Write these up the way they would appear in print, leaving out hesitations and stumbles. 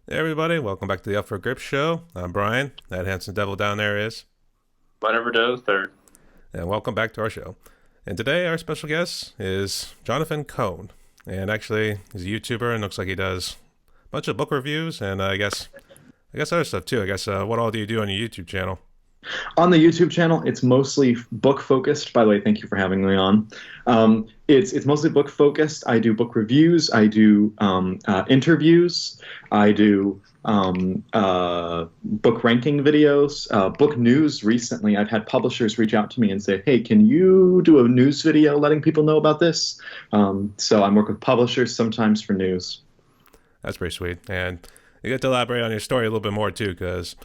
Hey everybody, welcome back to the Up for Grip show. I'm Brian. That handsome devil down there is. Whatever does third. And welcome back to our show. And today our special guest is Jonathan Koan. And actually, he's a YouTuber and looks like he does a bunch of book reviews and I guess other stuff too. What all do you do on your YouTube channel? On the YouTube channel, it's mostly book focused. By the way, thank you for having me on. It's mostly book focused. I do book reviews. I do interviews. I do book ranking videos, book news. Recently, I've had publishers reach out to me and say, "Hey, can you do a news video letting people know about this?" So I'm working with publishers sometimes for news. That's pretty sweet. And you get to elaborate on your story a little bit more too, because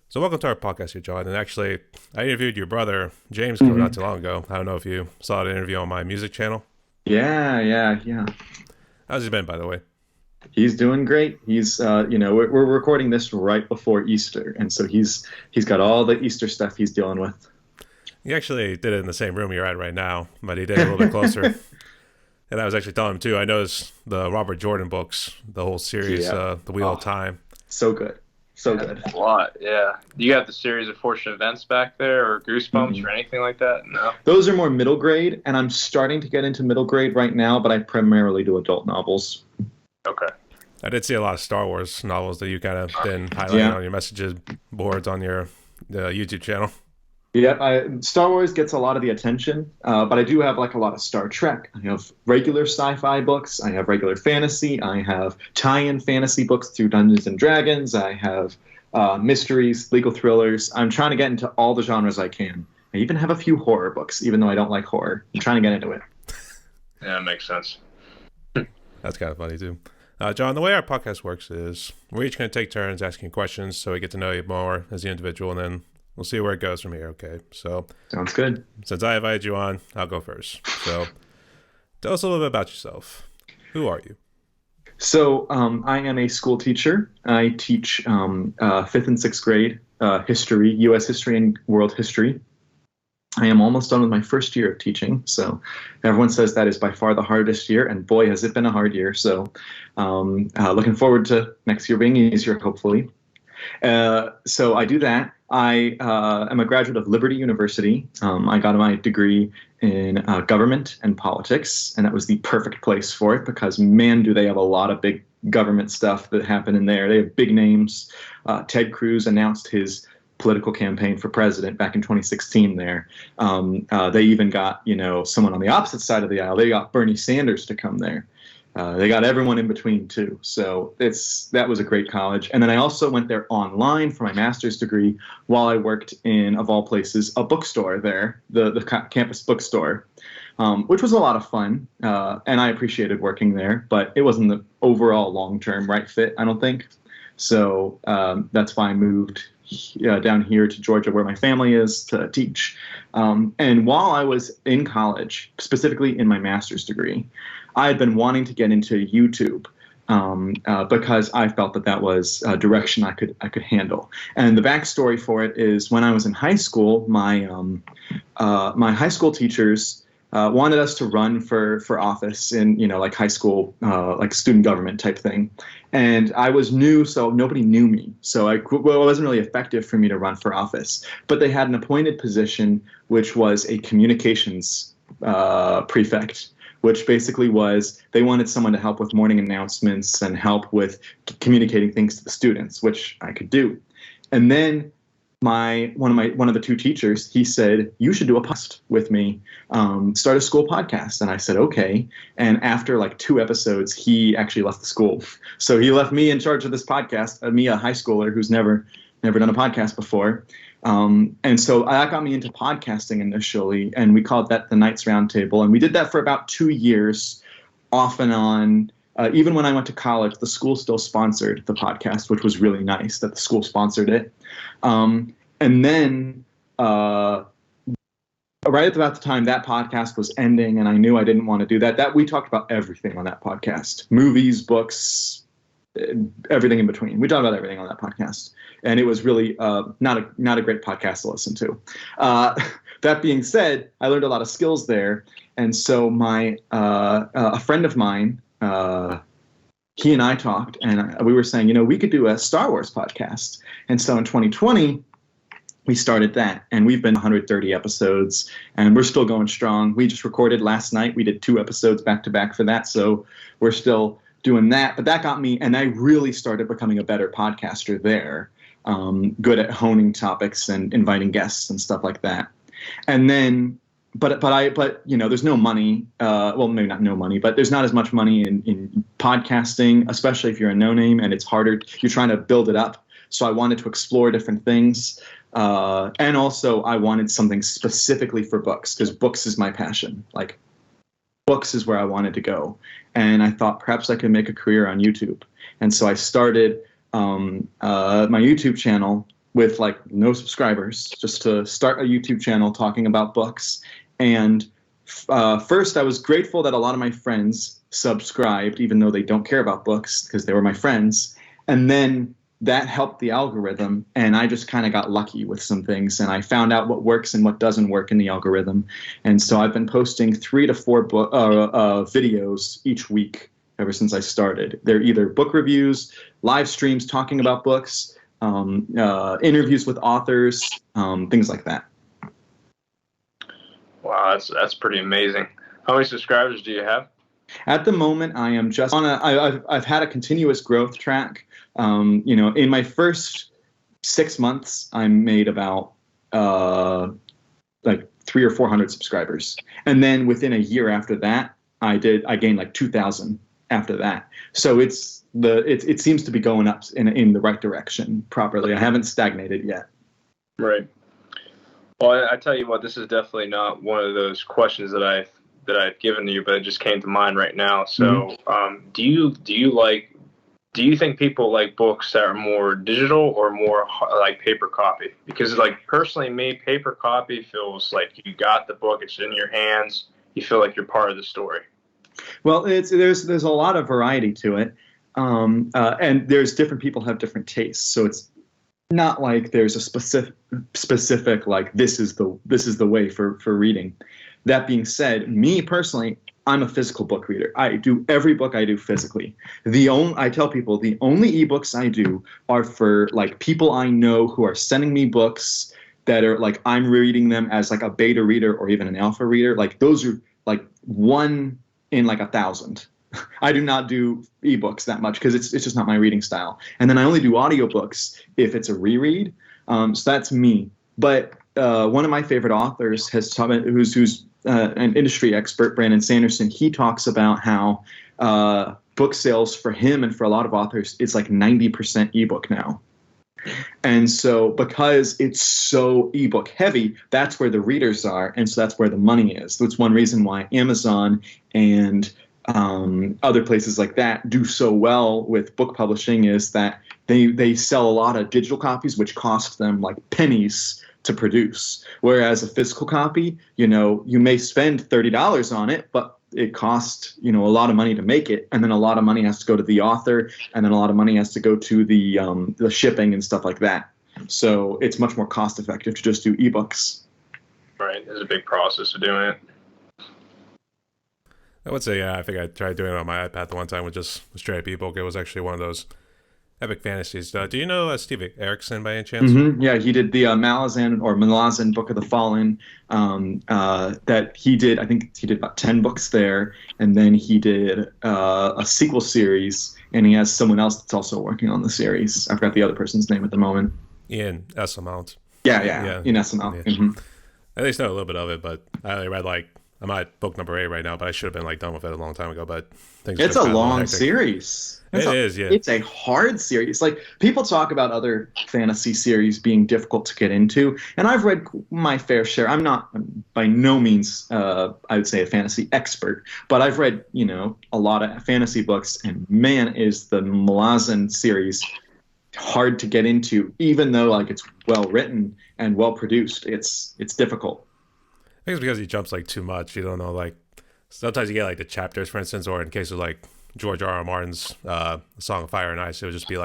so welcome to our podcast here, John. And actually, I interviewed your brother, James, not too long ago. I don't know if you saw the interview on my music channel. Yeah. How's he been, by the way? He's doing great. We're recording this right before Easter, and so he's got all the Easter stuff he's dealing with. He actually did it in the same room you're at right now, but he did it a little bit closer. And I was actually telling him, too, I noticed the Robert Jordan books, the whole series, Yeah. The Wheel of Time. So good. So Yeah, good. a lot, yeah. Do you have the series of Fortunate Events back there, or Goosebumps, Mhm. or anything like that? No. Those are more middle grade, and I'm starting to get into middle grade right now, but I primarily do adult novels. Okay. I did see a lot of Star Wars novels that you kind of been highlighting Yeah. on your messages boards on your YouTube channel. Yeah, Star Wars gets a lot of the attention, but I do have like a lot of Star Trek. I have regular sci-fi books. I have regular fantasy. I have tie-in fantasy books through Dungeons and Dragons. I have mysteries, legal thrillers. I'm trying to get into all the genres I can. I even have a few horror books, even though I don't like horror. I'm trying to get into it. Yeah, that makes sense. That's kind of funny, too. John, the way our podcast works is we're each going to take turns asking questions so we get to know you more as the individual, and then we'll see where it goes from here, okay? So Sounds good. since I invited you on, I'll go first. So tell us a little bit about yourself. Who are you? So I am a school teacher. I teach fifth and sixth grade history, U.S. history and world history. I am almost done with my first year of teaching. So everyone says that is by far the hardest year, and boy, has it been a hard year. So looking forward to next year being easier, hopefully. So I do that. I am a graduate of Liberty University. I got my degree in government and politics, and that was the perfect place for it because, man, do they have a lot of big government stuff that happen in there. They have big names. Ted Cruz announced his political campaign for president back in 2016 there. They even got, someone on the opposite side of the aisle. They got Bernie Sanders to come there. They got everyone in between too. So that was a great college. And then I also went there online for my master's degree while I worked in, of all places, a bookstore there, the campus bookstore, which was a lot of fun. And I appreciated working there, but it wasn't the overall long-term right fit, I don't think. So that's why I moved down here to Georgia, where my family is, to teach. And while I was in college, specifically in my master's degree, I had been wanting to get into YouTube because I felt that was a direction I could handle. And the backstory for it is when I was in high school, my high school teachers wanted us to run for office in like high school like student government type thing, and I was new, so nobody knew me, so it wasn't really effective for me to run for office. But they had an appointed position, which was a communications prefect, which basically was they wanted someone to help with morning announcements and help with communicating things to the students, which I could do. And then one of the two teachers, he said, "You should do a podcast with me, start a school podcast." And I said, "Okay." And after like 2 episodes, he actually left the school. So he left me in charge of this podcast, me, a high schooler who's never done a podcast before. And so that got me into podcasting initially, and we called that the Knights Roundtable. And we did that for about 2 years, off and on. Even when I went to college, the school still sponsored the podcast, which was really nice that the school sponsored it. And then right at about the time that podcast was ending, and I knew I didn't want to do that, we talked about everything on that podcast: movies, books, everything in between. We talked about everything on that podcast, and it was really not a great podcast to listen to. That being said, I learned a lot of skills there, and so a friend of mine, he and I talked, and we were saying, we could do a Star Wars podcast. And so in 2020, we started that, and we've been 130 episodes, and we're still going strong. We just recorded last night. We did 2 episodes back to back for that, so we're still doing that. But that got me, and I really started becoming a better podcaster there, good at honing topics and inviting guests and stuff like that. And then, but there's no money. Well, maybe not no money, but there's not as much money in podcasting, especially if you're a no name, and it's harder. You're trying to build it up. So I wanted to explore different things. And also I wanted something specifically for books, because books is my passion. Like, books is where I wanted to go. And I thought perhaps I could make a career on YouTube. And so I started my YouTube channel with like no subscribers, just to start a YouTube channel talking about books. And first I was grateful that a lot of my friends subscribed, even though they don't care about books, because they were my friends. And then that helped the algorithm, and I just kind of got lucky with some things, and I found out what works and what doesn't work in the algorithm. And so I've been posting 3 to 4 videos each week ever since I started. They're either book reviews, live streams talking about books, interviews with authors, things like that. Wow, that's pretty amazing. How many subscribers do you have? At the moment, I am just on I've had a continuous growth track. In my first 6 months, I made about like 300 or 400 subscribers, and then within a year after that, I gained like 2,000 after that. So it seems to be going up in the right direction properly. I haven't stagnated yet. Right. Well, I tell you what, this is definitely not one of those questions that I've given to you, but it just came to mind right now. So, do you think people like books that are more digital or more like paper copy? Because like personally, me, paper copy feels like you got the book, it's in your hands, you feel like you're part of the story. Well, there's a lot of variety to it, and there's different people have different tastes. So it's not like there's a specific like this is the way for reading. That being said, me personally, I'm a physical book reader. I do every book I do physically. I tell people the only ebooks I do are for like people I know who are sending me books that are like I'm reading them as like a beta reader or even an alpha reader. Like those are like 1 in like 1,000. I do not do ebooks that much because it's just not my reading style. And then I only do audiobooks if it's a reread. So that's me. But one of my favorite authors has taught me, who's an industry expert, Brandon Sanderson. He talks about how book sales for him and for a lot of authors, it's like 90% ebook now. And so because it's so ebook heavy, that's where the readers are. And so that's where the money is. That's one reason why Amazon and other places like that do so well with book publishing, is that they sell a lot of digital copies, which cost them like pennies to produce. Whereas a physical copy, you may spend $30 on it, but it costs, a lot of money to make it. And then a lot of money has to go to the author, and then a lot of money has to go to the shipping and stuff like that. So it's much more cost effective to just do ebooks. Right. There's a big process of doing it. I would say, I think I tried doing it on my iPad the one time with just a straight up ebook. It was actually one of those epic fantasies. Do you know Steve Erickson by any chance? Mm-hmm. Yeah, he did the Malazan Book of the Fallen. That he did. I think he did about 10 books there, and then he did a sequel series, and he has someone else that's also working on the series. I forgot the other person's name at the moment. Ian S. Amount. Yeah. Ian S. Amount. Yeah. Mm-hmm. I at least know a little bit of it, but I only read I'm at book number 8 right now, but I should have been done with it a long time ago. But it's a long series. It is, yeah. It's a hard series. Like, people talk about other fantasy series being difficult to get into, and I've read my fair share. I'm not by no means, I would say, a fantasy expert, but I've read, a lot of fantasy books, and man, is the Malazan series hard to get into, even though like it's well written and well produced. It's difficult. I think it's because he jumps too much. You don't know, sometimes you get the chapters, for instance, or in case of George R. R. Martin's Song of Fire and Ice, it would just be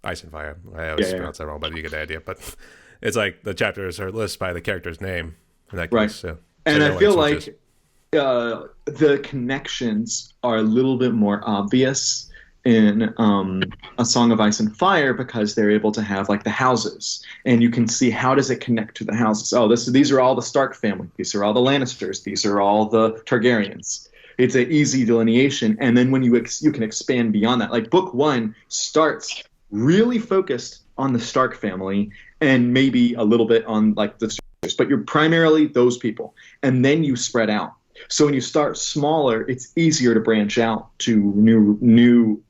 Ice and Fire. I always pronounce that wrong, but you get the idea. But it's the chapters are listed by the character's name in that case. Right. So and I feel like The connections are a little bit more obvious in A Song of Ice and Fire because they're able to have like the houses, and you can see how does it connect to the houses. Oh, these are all the Stark family. These are all the Lannisters. These are all the Targaryens. It's an easy delineation, and then when you can expand beyond that. Like book one starts really focused on the Stark family and maybe a little bit on like the, but you're primarily those people, and then you spread out. So when you start smaller, it's easier to branch out to new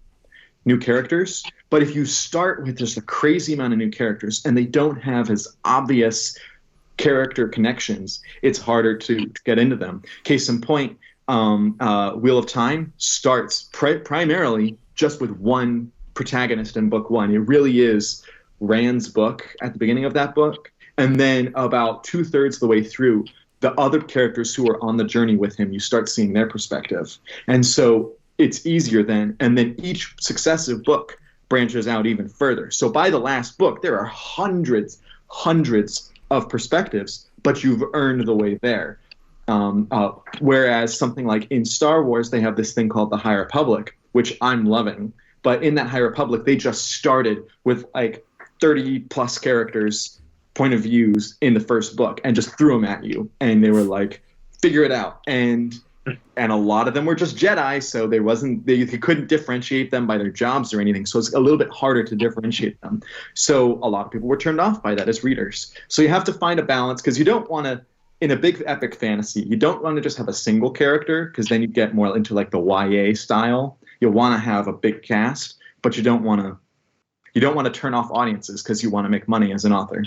characters. But if you start with just a crazy amount of new characters and they don't have as obvious character connections, it's harder to get into them. Case in point, Wheel of Time starts primarily just with one protagonist in book one. It really is Rand's book at the beginning of that book. And then about 2/3 of the way through, the other characters who are on the journey with him, you start seeing their perspective. And so it's easier then. And then each successive book branches out even further. So by the last book, there are hundreds of perspectives, but you've earned the way there. Whereas something like in Star Wars, they have this thing called the High Republic, which I'm loving. But in that High Republic, they just started with like 30 plus characters point of views in the first book and just threw them at you, and they were like, figure it out. And a lot of them were just Jedi, so they couldn't differentiate them by their jobs or anything, so it's a little bit harder to differentiate them. So a lot of people were turned off by that as readers. So you have to find a balance, because you don't want to, in a big epic fantasy, you don't want to just have a single character, because then you get more into like the YA style. You'll want to have a big cast, but you don't want to turn off audiences because you want to make money as an author.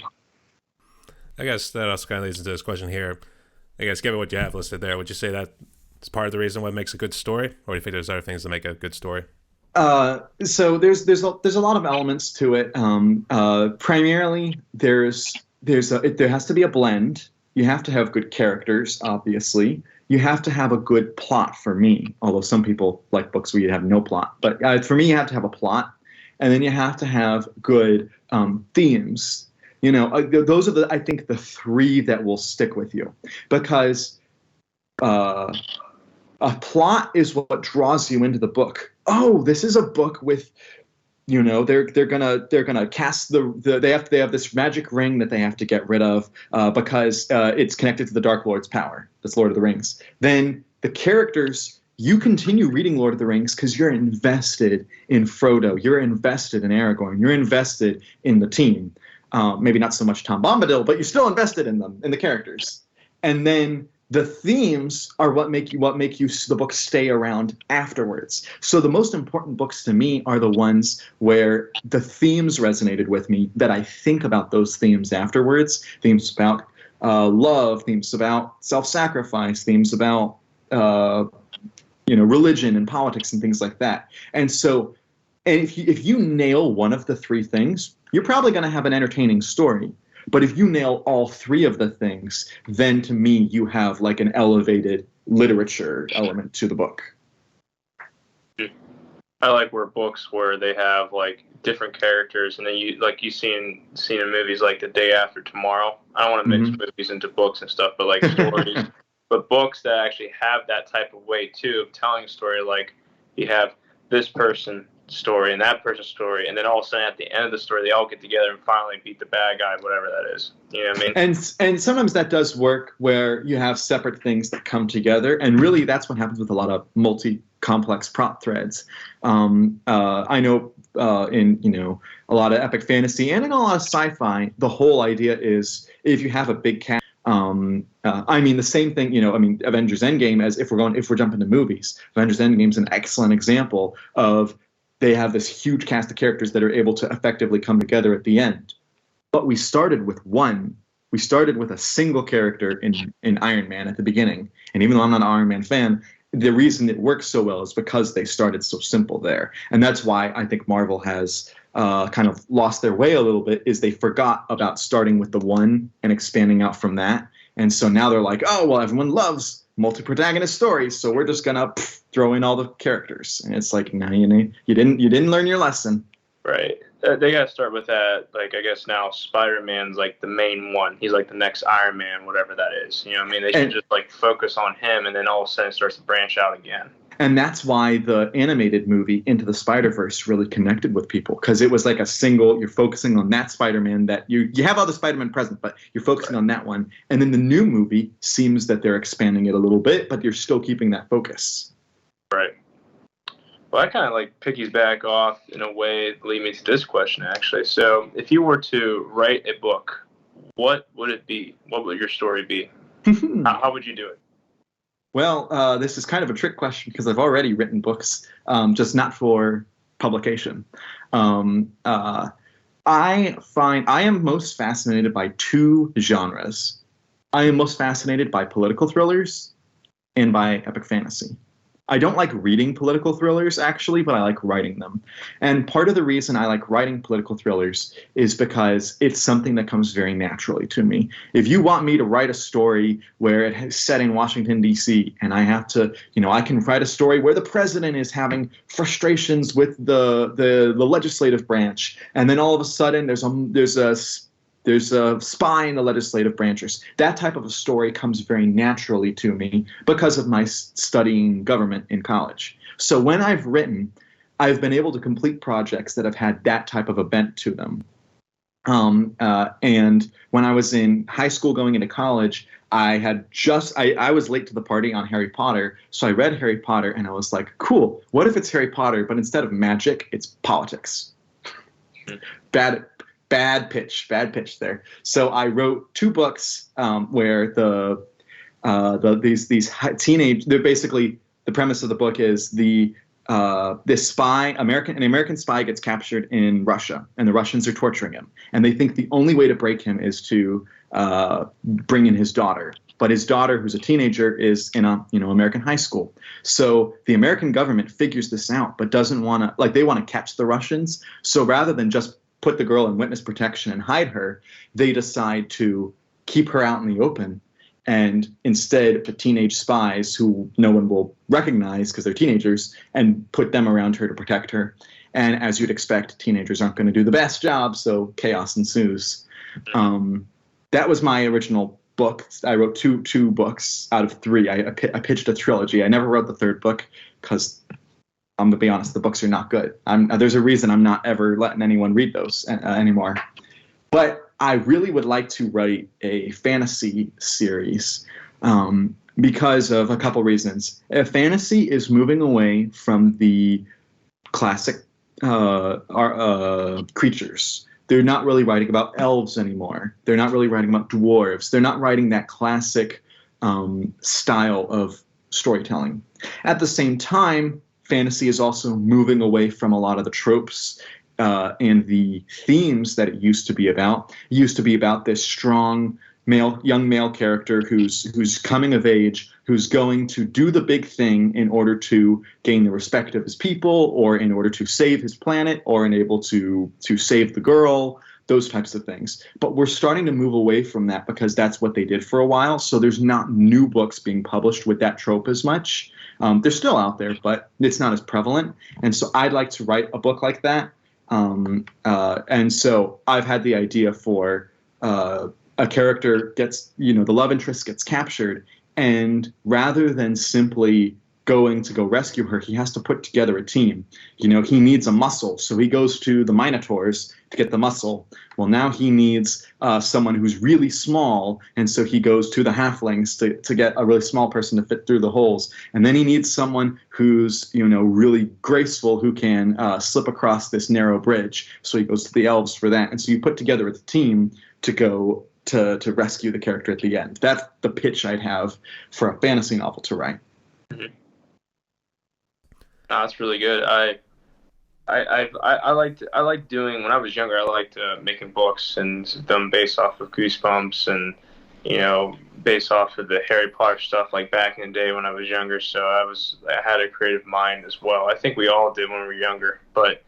I guess that also kind of leads into this question here. I guess given what you have listed there, would you say that it's part of the reason what makes a good story, or do you think there's other things that make a good story? So there's a lot of elements to it. Primarily, there has to be a blend. You have to have good characters, obviously. You have to have a good plot for me, although some people like books where you have no plot. But for me, you have to have a plot, and then you have to have good themes. You know, those are I think the three that will stick with you, because a plot is what draws you into the book. Oh, this is a book with, you know, they're gonna cast they have this magic ring that they have to get rid of because it's connected to the Dark Lord's power. That's Lord of the Rings. Then the characters, you continue reading Lord of the Rings because you're invested in Frodo, you're invested in Aragorn, you're invested in the team. Maybe not so much Tom Bombadil, but you're still invested in them, in the characters. And then the themes are what make the book stay around afterwards. So the most important books to me are the ones where the themes resonated with me, that I think about those themes afterwards. Themes about love, themes about self-sacrifice, themes about religion and politics and things like that. And so, and if you nail one of the three things, you're probably going to have an entertaining story. But if you nail all three of the things, then to me, you have like an elevated literature element to the book. I like books where they have like different characters, and then you seen in movies like The Day After Tomorrow. I don't want to mix movies into books and stuff, but like stories, but books that actually have that type of way too of telling a story. Like you have this person story and that person's story, and then all of a sudden at the end of the story they all get together and finally beat the bad guy, whatever that is. You know what I mean? And sometimes that does work where you have separate things that come together, and really that's what happens with a lot of multi-complex plot threads. I know in a lot of epic fantasy and in a lot of sci-fi, the whole idea is if you have a big cast. I mean the same thing. Avengers Endgame. As if we're jumping to movies, Avengers Endgame is an excellent example of. They have this huge cast of characters that are able to effectively come together at the end. But we started with one. We started with a single character in Iron Man at the beginning. And even though I'm not an Iron Man fan, the reason it works so well is because they started so simple there. And that's why I think Marvel has kind of lost their way a little bit, is they forgot about starting with the one and expanding out from that. And so now they're like, oh, well, everyone loves multi-protagonist stories, so we're just gonna throw in all the characters. And it's like, no, you didn't learn your lesson. Right. They got to start with that. Like, I guess now Spider-Man's like the main one. He's like the next Iron Man, whatever that is. You know what I mean? They should just like focus on him, and then all of a sudden it starts to branch out again. And that's why the animated movie Into the Spider-Verse really connected with people, because it was like a single, you're focusing on that Spider-Man, that you have other Spider-Man present, but you're focusing on that one. And then the new movie seems that they're expanding it a little bit, but you're still keeping that focus. Right. Well, that kind of like piggyback off in a way, lead me to this question actually. So, if you were to write a book, what would it be? What would your story be? How would you do it? Well, this is kind of a trick question because I've already written books, just not for publication. I am most fascinated by two genres. I am most fascinated by political thrillers and by epic fantasy. I don't like reading political thrillers, actually, but I like writing them. And part of the reason I like writing political thrillers is because it's something that comes very naturally to me. If you want me to write a story where it's set in Washington, D.C., and I have to, I can write a story where the president is having frustrations with the legislative branch, and then all of a sudden there's a spy in the legislative branches. That type of a story comes very naturally to me because of my studying government in college. So when I've written, I've been able to complete projects that have had that type of a bent to them. And when I was in high school going into college, I was late to the party on Harry Potter. So I read Harry Potter and I was like, cool, what if it's Harry Potter, but instead of magic, it's politics? Bad pitch there. So I wrote two books where these teenage. They're basically, the premise of the book is this American spy gets captured in Russia, and the Russians are torturing him, and they think the only way to break him is to bring in his daughter. But his daughter, who's a teenager, is in American high school. So the American government figures this out, but doesn't want to, they want to catch the Russians. So rather than just put the girl in witness protection and hide her, they decide to keep her out in the open, and instead put teenage spies who no one will recognize because they're teenagers, and put them around her to protect her. And as you'd expect, teenagers aren't going to do the best job, so chaos ensues. That was my original book. I wrote two books out of three. I pitched a trilogy. I never wrote the third book because, I'm going to be honest, the books are not good. There's a reason I'm not ever letting anyone read those anymore. But I really would like to write a fantasy series because of a couple reasons. Fantasy is moving away from the classic creatures. They're not really writing about elves anymore. They're not really writing about dwarves. They're not writing that classic style of storytelling. At the same time, fantasy is also moving away from a lot of the tropes and the themes that it used to be about. It used to be about this strong young male character who's coming of age, who's going to do the big thing in order to gain the respect of his people, or in order to save his planet, or enable to save the girl, those types of things. But we're starting to move away from that because that's what they did for a while. So there's not new books being published with that trope as much. They're still out there, but it's not as prevalent. And so I'd like to write a book like that. And so I've had the idea for a character gets, the love interest gets captured, and rather than simply going to go rescue her, he has to put together a team. He needs a muscle, so he goes to the Minotaurs to get the muscle. Well, now he needs someone who's really small, and so he goes to the halflings to get a really small person to fit through the holes. And then he needs someone who's really graceful, who can slip across this narrow bridge. So he goes to the elves for that. And so you put together a team to go to rescue the character at the end. That's the pitch I'd have for a fantasy novel to write. Mm-hmm. That's really good. I liked doing, when I was younger, I liked making books and them based off of Goosebumps and based off of the Harry Potter stuff, like back in the day when I was younger. So I had a creative mind as well. I think we all did when we were younger. But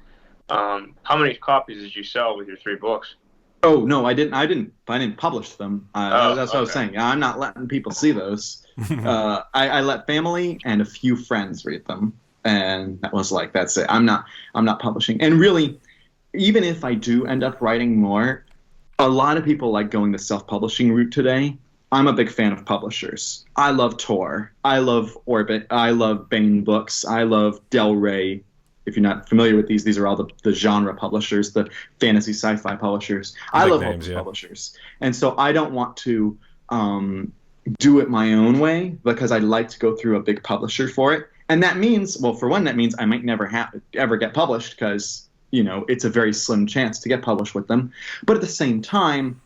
how many copies did you sell with your 3 books? Oh no, I didn't publish them. That's what I was saying. I'm not letting people see those. I let family and a few friends read them. And that was that's it. I'm not publishing. And really, even if I do end up writing more, a lot of people like going the self-publishing route today. I'm a big fan of publishers. I love Tor. I love Orbit. I love Baen Books. I love Del Rey. If you're not familiar with these are all the genre publishers, the fantasy sci-fi publishers. The I big love all names, those yeah. publishers. And so I don't want to do it my own way because I'd like to go through a big publisher for it. And that means, well, for one, that means I might never ever get published because, it's a very slim chance to get published with them. But at the same time,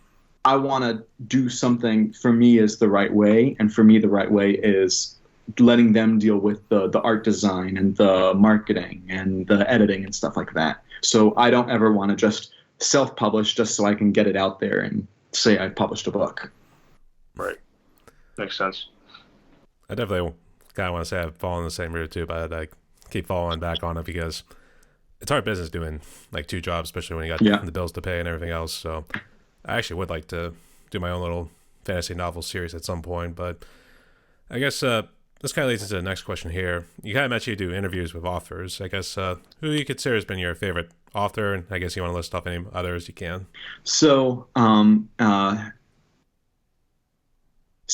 I want to do something for me is the right way. And for me, the right way is letting them deal with the art design and the marketing and the editing and stuff like that. So I don't ever want to just self-publish just so I can get it out there and say I've published a book. Right. Makes sense. I definitely kind of want to say I've fallen the same route too, but I keep falling back on it because it's hard business doing like two jobs, especially when you got the bills to pay and everything else. So I actually would like to do my own little fantasy novel series at some point, but I guess this kind of leads into the next question here. You kind of mentioned you do interviews with authors. I guess who you consider has been your favorite author, and I guess you want to list off any others you can. So, I'm going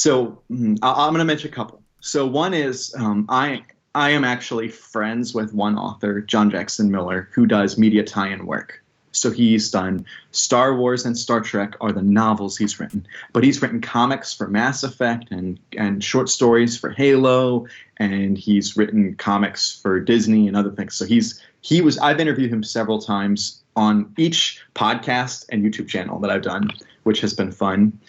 to mention a couple. So one is I am actually friends with one author, John Jackson Miller, who does media tie-in work. So he's done Star Wars and Star Trek are the novels he's written, but he's written comics for Mass Effect and short stories for Halo, and he's written comics for Disney and other things. So I've interviewed him several times on each podcast and YouTube channel that I've done, which has been fun.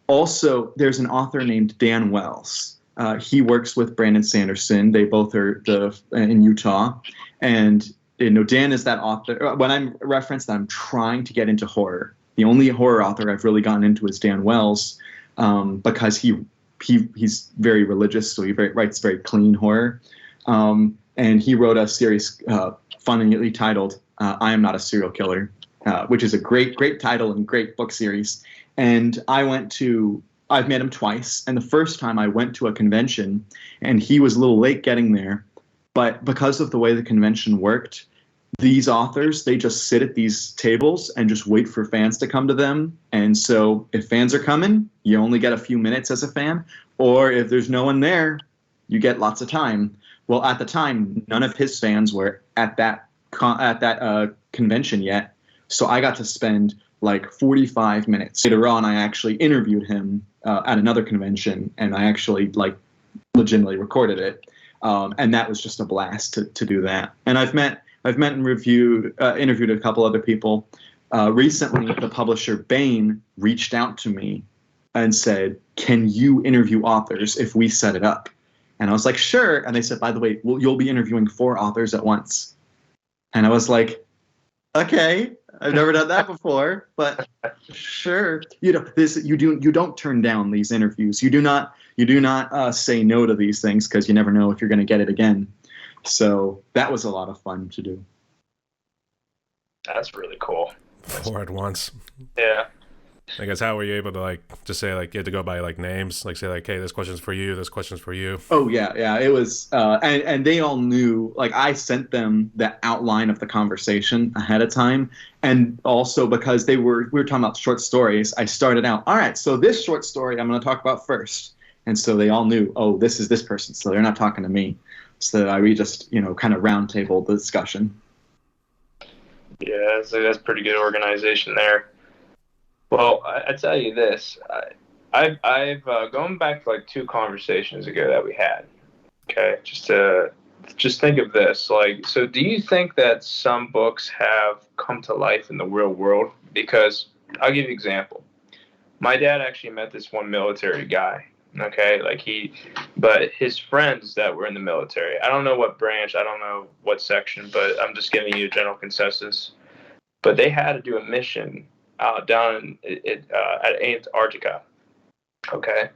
Also, there's an author named Dan Wells. He works with Brandon Sanderson. They both are in Utah, and Dan is that author. When I'm referenced, I'm trying to get into horror. The only horror author I've really gotten into is Dan Wells, because he's very religious, so he writes very clean horror. And he wrote a series funnily titled "I Am Not a Serial Killer," which is a great title and great book series. And I've met him twice, and the first time I went to a convention, and he was a little late getting there, but because of the way the convention worked, these authors, they just sit at these tables and just wait for fans to come to them. And so if fans are coming, you only get a few minutes as a fan, or if there's no one there, you get lots of time. Well, at the time, none of his fans were at that convention yet, so I got to spend like 45 minutes. Later on, I actually interviewed him at another convention, and I actually legitimately recorded it. And that was just a blast to do that. And I've met and interviewed a couple other people. Recently, the publisher Baen reached out to me and said, "Can you interview authors if we set it up?" And I was like, "Sure." And they said, "By the way, you'll be interviewing 4 authors at once." And I was like, "Okay, I've never done that before, but sure." You don't turn down these interviews. You do not say no to these things because you never know if you're going to get it again. So that was a lot of fun to do. That's really cool. 4 at once. Yeah. I guess how were you able to just say you had to go by names, say hey, this question's for you, this question's for you. Oh yeah, it was, and they all knew. I sent them the outline of the conversation ahead of time, and also because we were talking about short stories, I started out, all right, so this short story I'm going to talk about first, and so they all knew, oh, this is this person, so they're not talking to me. So we just kind of round table the discussion. Yeah, that's pretty good organization there. Well, I tell you this, I've going back to 2 conversations ago that we had. Okay, just think of this. So do you think that some books have come to life in the real world? Because I'll give you an example. My dad actually met this one military guy. Okay, but his friends that were in the military, I don't know what branch, I don't know what section, but I'm just giving you a general consensus. But they had to do a mission down at Antarctica. Okay,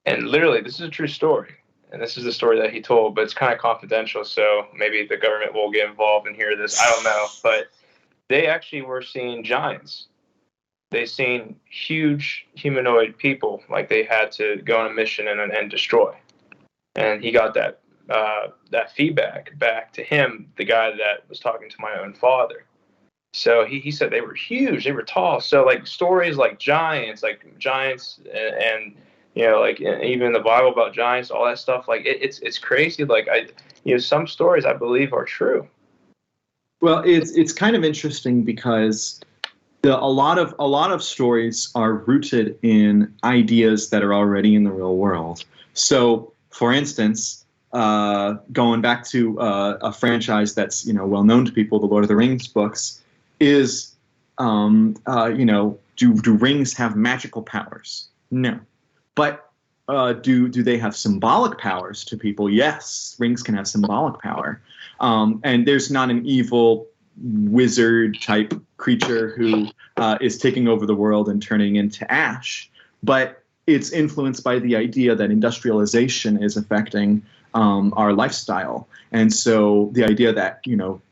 and literally, this is a true story, and this is the story that he told, but it's kind of confidential, so maybe the government will get involved and hear this. I don't know, but they actually were seeing giants. They seen huge humanoid people, they had to go on a mission and destroy. And he got that feedback back to him, the guy that was talking to my own father. So he said they were huge, they were tall. So like stories like giants, and like even in the Bible about giants, all that stuff. Like it's crazy. Like some stories I believe are true. Well, it's kind of interesting because a lot of stories are rooted in ideas that are already in the real world. So, for instance, going back to a franchise that's well known to people, the Lord of the Rings books, is do rings have magical powers? No, but do they have symbolic powers to people? Yes, rings can have symbolic power, and there's not an evil wizard type creature who is taking over the world and turning into ash, but it's influenced by the idea that industrialization is affecting our lifestyle, and so the idea that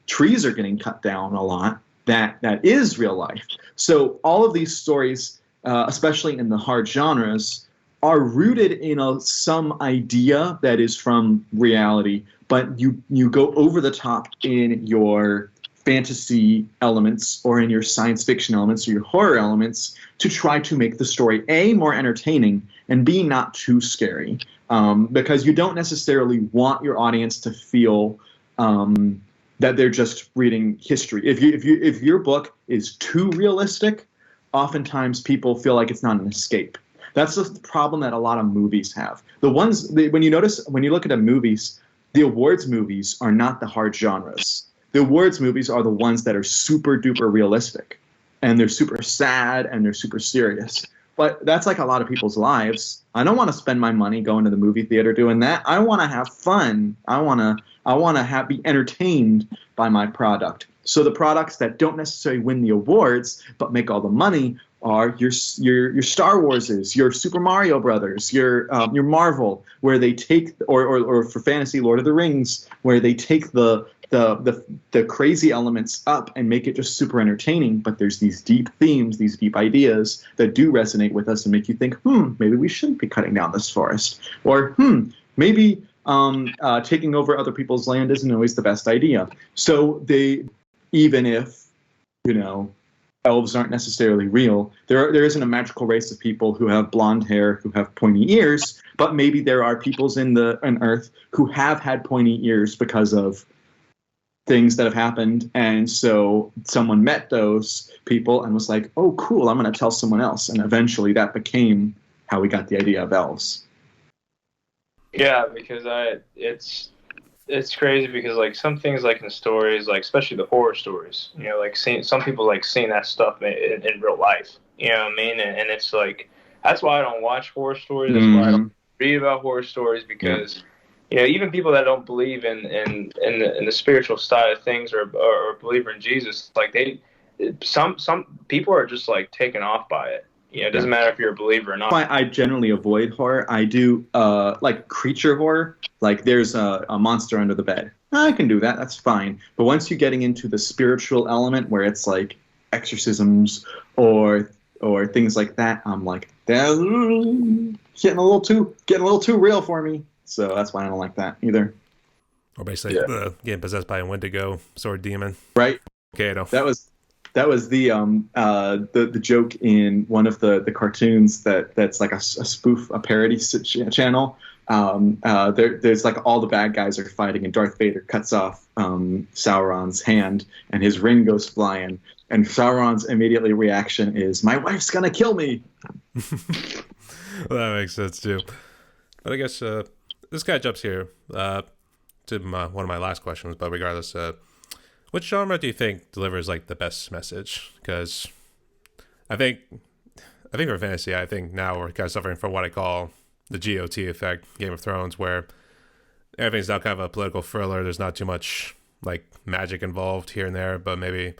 trees are getting cut down a lot, that is real life. So all of these stories, especially in the hard genres, are rooted in some idea that is from reality, but you go over the top in your fantasy elements or in your science fiction elements or your horror elements to try to make the story A, more entertaining, and B, not too scary, because you don't necessarily want your audience to feel that they're just reading history. If your book is too realistic, oftentimes people feel like it's not an escape. That's the problem that a lot of movies have. When you look at the movies, the awards movies are not the hard genres. The awards movies are the ones that are super duper realistic, and they're super sad and they're super serious. But that's like a lot of people's lives. I don't want to spend my money going to the movie theater doing that. I want to have fun. I want to be entertained by my product. So the products that don't necessarily win the awards but make all the money are your Star Warses, your Super Mario Brothers, your Marvel, where they take or for fantasy Lord of the Rings, where they take the crazy elements up and make it just super entertaining. But there's these deep themes, these deep ideas that do resonate with us and make you think, maybe we shouldn't be cutting down this forest, or maybe taking over other people's land isn't always the best idea. So even if elves aren't necessarily real, there isn't a magical race of people who have blonde hair, who have pointy ears, but maybe there are peoples in Earth who have had pointy ears because of things that have happened, and so someone met those people and was like, oh cool, I'm going to tell someone else, and eventually that became how we got the idea of elves. Yeah, because it's crazy because like some things like in stories, like especially the horror stories, like some people like seeing that stuff in real life, you know what I mean, and it's like that's why I don't watch horror stories. That's why I don't read about horror stories, because even people that don't believe in the spiritual side of things or believer in Jesus, like some people are just like taken off by it. It doesn't matter if you're a believer or not. I generally avoid horror. I do like creature horror. Like there's a monster under the bed. I can do that. That's fine. But once you're getting into the spiritual element where it's like exorcisms or things like that, I'm like, they're getting a little too real for me. So that's why I don't like that either. Or basically getting possessed by a Wendigo sword demon. Right. Okay, That was the joke in one of the cartoons that's like a spoof, a parody channel. There's like all the bad guys are fighting, and Darth Vader cuts off Sauron's hand, and his ring goes flying. And Sauron's immediately reaction is, "My wife's gonna kill me." Well, that makes sense too. But I guess this guy jumps here to one of my last questions. But regardless, which genre do you think delivers like the best message? Because I think for fantasy, I think now we're kind of suffering from what I call the GOT effect, Game of Thrones, where everything's now kind of a political thriller. There's not too much like magic involved here and there, but maybe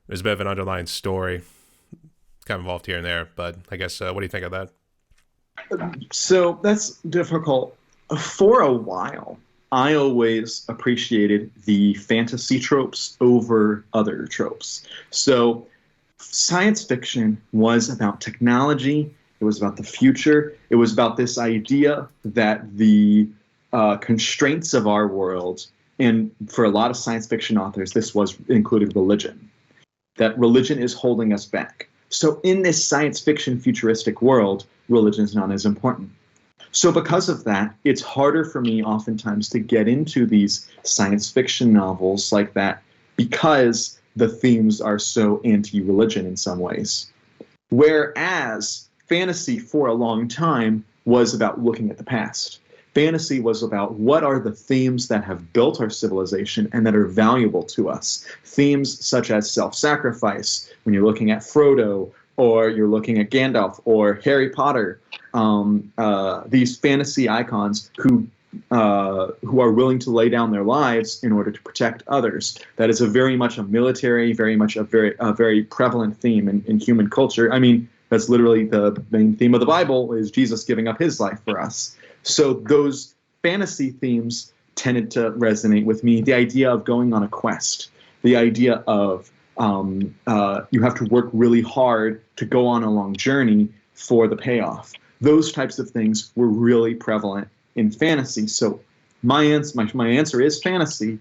there's a bit of an underlying story kind of involved here and there. But I guess, what do you think of that? So that's difficult. For a while, I always appreciated the fantasy tropes over other tropes. So science fiction was about technology. It was about the future. It was about this idea that the constraints of our world, and for a lot of science fiction authors, this was included religion. that religion is holding us back. So in this science fiction futuristic world, religion is not as important. So because of that, it's harder for me oftentimes to get into these science fiction novels like that because the themes are so anti-religion in some ways. Whereas fantasy for a long time was about looking at the past. Fantasy was about what are the themes that have built our civilization and that are valuable to us. Themes such as self-sacrifice, when you're looking at Frodo, or you're looking at Gandalf, or Harry Potter, these fantasy icons who are willing to lay down their lives in order to protect others. That is very much a military, very much a very prevalent theme in human culture. I mean, that's literally the main theme of the Bible, is Jesus giving up his life for us. So those fantasy themes tended to resonate with me. The idea of going on a quest, the idea of you have to work really hard to go on a long journey for the payoff. Those types of things were really prevalent in fantasy. So my answer is fantasy,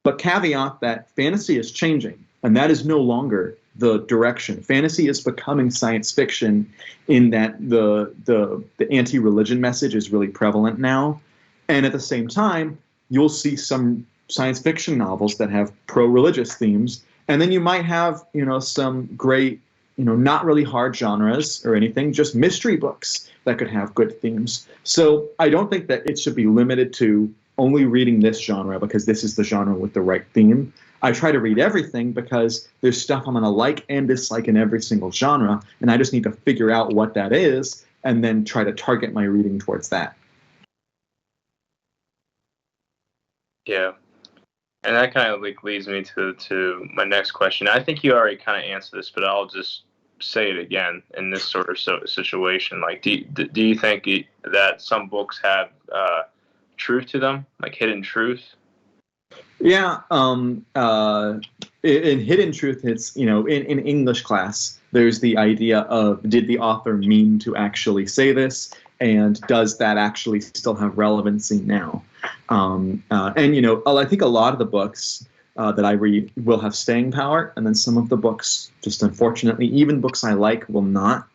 but caveat that fantasy is changing, and that is no longer the direction. Fantasy is becoming science fiction in that the anti-religion message is really prevalent now. And at the same time, you'll see some science fiction novels that have pro-religious themes. And then you might have, some great, not really hard genres or anything, just mystery books that could have good themes. So I don't think that it should be limited to only reading this genre because this is the genre with the right theme. I try to read everything because there's stuff I'm going to like and dislike in every single genre, and I just need to figure out what that is and then try to target my reading towards that. Yeah. And that kind of leads me to my next question. I think you already kind of answered this, but I'll just say it again in this sort of situation. Like, do you think that some books have truth to them, like hidden truth? Yeah. In hidden truth, it's, in English class, there's the idea of, did the author mean to actually say this? And does that actually still have relevancy now? And I think a lot of the books that I read will have staying power, and then some of the books, just unfortunately, even books I like, will not.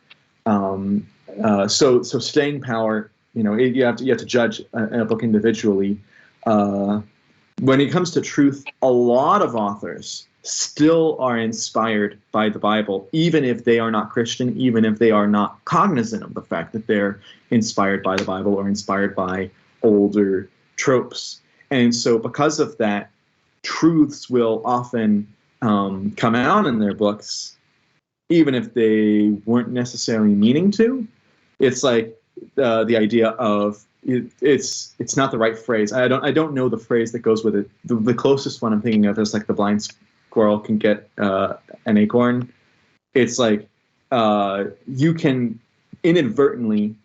So staying power, you have to judge a book individually. When it comes to truth, a lot of authors still are inspired by the Bible, even if they are not Christian, even if they are not cognizant of the fact that they're inspired by the Bible or inspired by older tropes. And so because of that, truths will often come out in their books, even if they weren't necessarily meaning to. It's like the idea of it's not the right phrase. I don't know the phrase that goes with it. The closest one I'm thinking of is like the blind squirrel can get an acorn. It's like you can inadvertently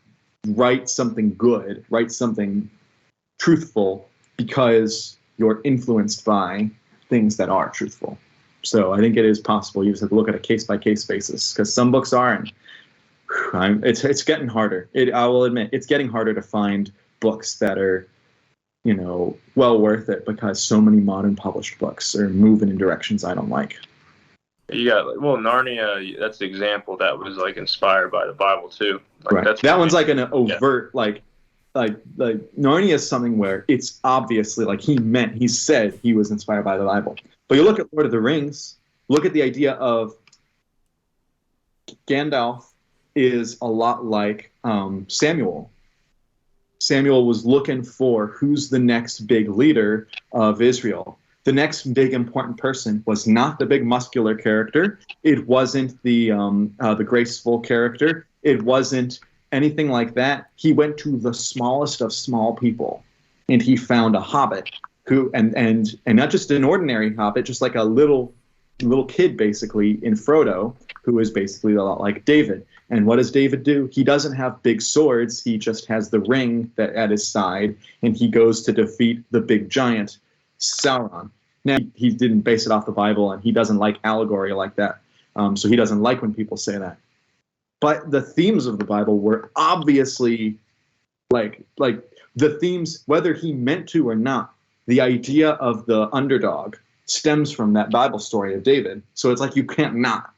write something good, write something truthful because you're influenced by things that are truthful. So I think it is possible. You just have to look at a case-by-case basis, because some books are, and it's getting harder. I will admit, it's getting harder to find books that are, well worth it, because so many modern published books are moving in directions I don't like. You got, Narnia, that's the example that was like inspired by the Bible too. Like, right. That one's like an overt, like Narnia is something where it's obviously like he said he was inspired by the Bible. But you look at Lord of the Rings, look at the idea of Gandalf is a lot like Samuel. Samuel was looking for who's the next big leader of Israel. The next big important person was not the big muscular character. It wasn't the graceful character. It wasn't anything like that. He went to the smallest of small people, and he found a hobbit who, and not just an ordinary hobbit, just like a little kid basically in Frodo, who is basically a lot like David. And what does David do? He doesn't have big swords. He just has the ring that at his side, and he goes to defeat the big giant, Sauron. Now, he didn't base it off the Bible, and he doesn't like allegory like that. So he doesn't like when people say that. But the themes of the Bible were obviously like the themes, whether he meant to or not. The idea of the underdog, stems from that Bible story of David. So it's like you can't not.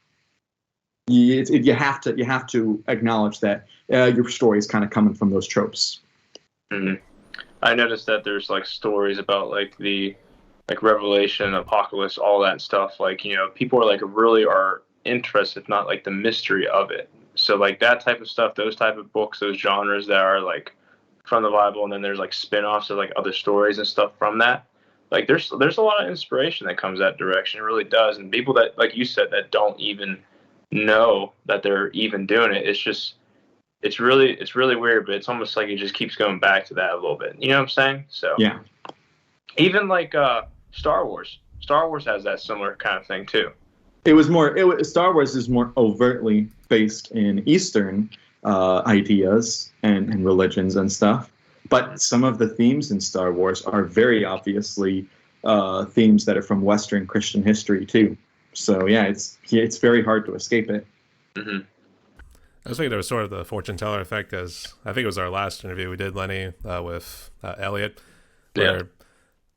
You have to acknowledge that your story is kind of coming from those tropes. Mm-hmm. I noticed that there's like stories about like the like Revelation, Apocalypse, all that stuff. Like, you know, people are like really are interested, if not like the mystery of it. So like that type of stuff, those type of books, those genres that are like from the Bible, and then there's like spin-offs of like other stories and stuff from that. Like there's a lot of inspiration that comes that direction. It really does. And people that, like you said, that don't even know that they're even doing it, it's really weird, but it's almost like it just keeps going back to that a little bit. You know what I'm saying? So yeah, even like Star Wars. Star Wars has that similar kind of thing too. Star Wars is more overtly based in Eastern ideas and religions and stuff. But some of the themes in Star Wars are very obviously themes that are from Western Christian history too. So yeah, it's very hard to escape it. Mm-hmm. I was thinking there was sort of the fortune teller effect, as I think it was our last interview we did, Lenny, with Elliot, where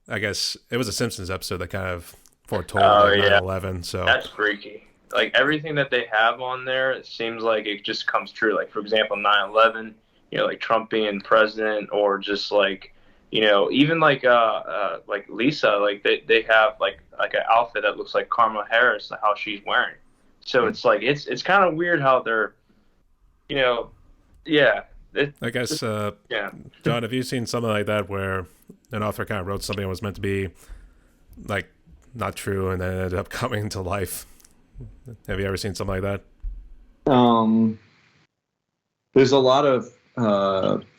I guess it was a Simpsons episode that kind of foretold 9/11. So that's freaky. Like everything that they have on there, it seems like it just comes true. Like for example, 9/11, you know, like Trump being president, or just like, you know, even like Lisa, like they have like an outfit that looks like Kamala Harris, how she's wearing. So it's like it's kind of weird how they're, you know, yeah. I guess, yeah. John, have you seen something like that where an author kind of wrote something that was meant to be like not true and then ended up coming to life? Have you ever seen something like that? There's a lot of